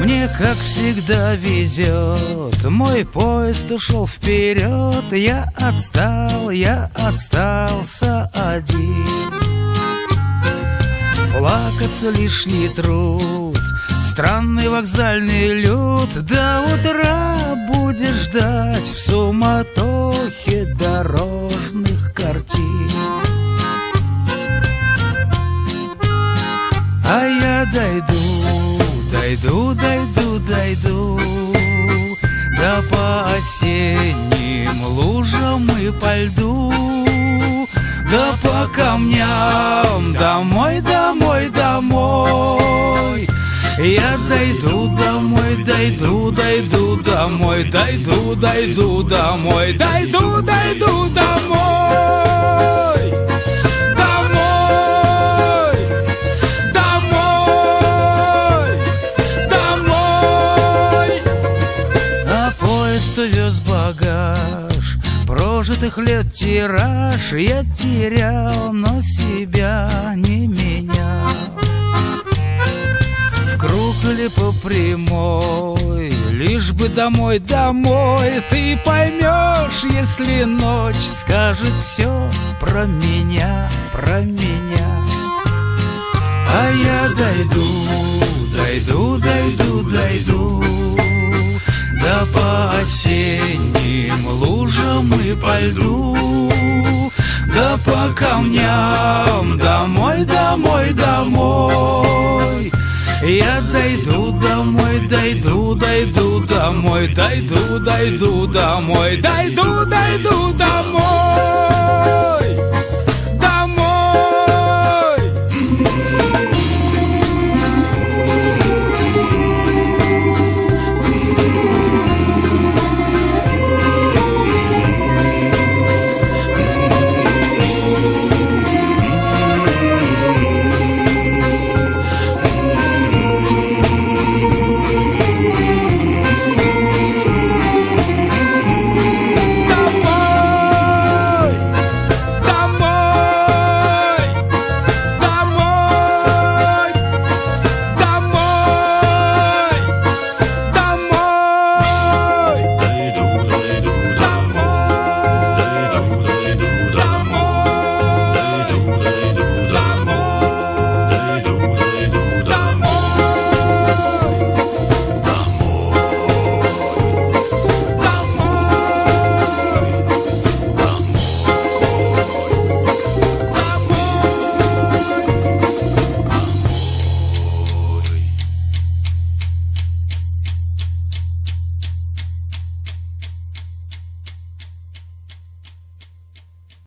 Мне, как всегда, везет, мой поезд ушел вперед. Я отстал, я остался один. Плакаться лишний труд, странный вокзальный люд. До утра будешь ждать в суматохе дорожных картин. А я дойду да по осенним лужам и по льду, да по камням домой. Я дойду домой, дойду домой, дойду домой, дойду домой. Вез багаж, прожитых лет тираж. Я терял, но себя не менял. В круг или по прямой, лишь бы домой. Ты поймешь, если ночь скажет все про меня. А я дойду да по осенним лужам и по льду, да по камням домой. Я дойду домой, дойду домой, дойду домой.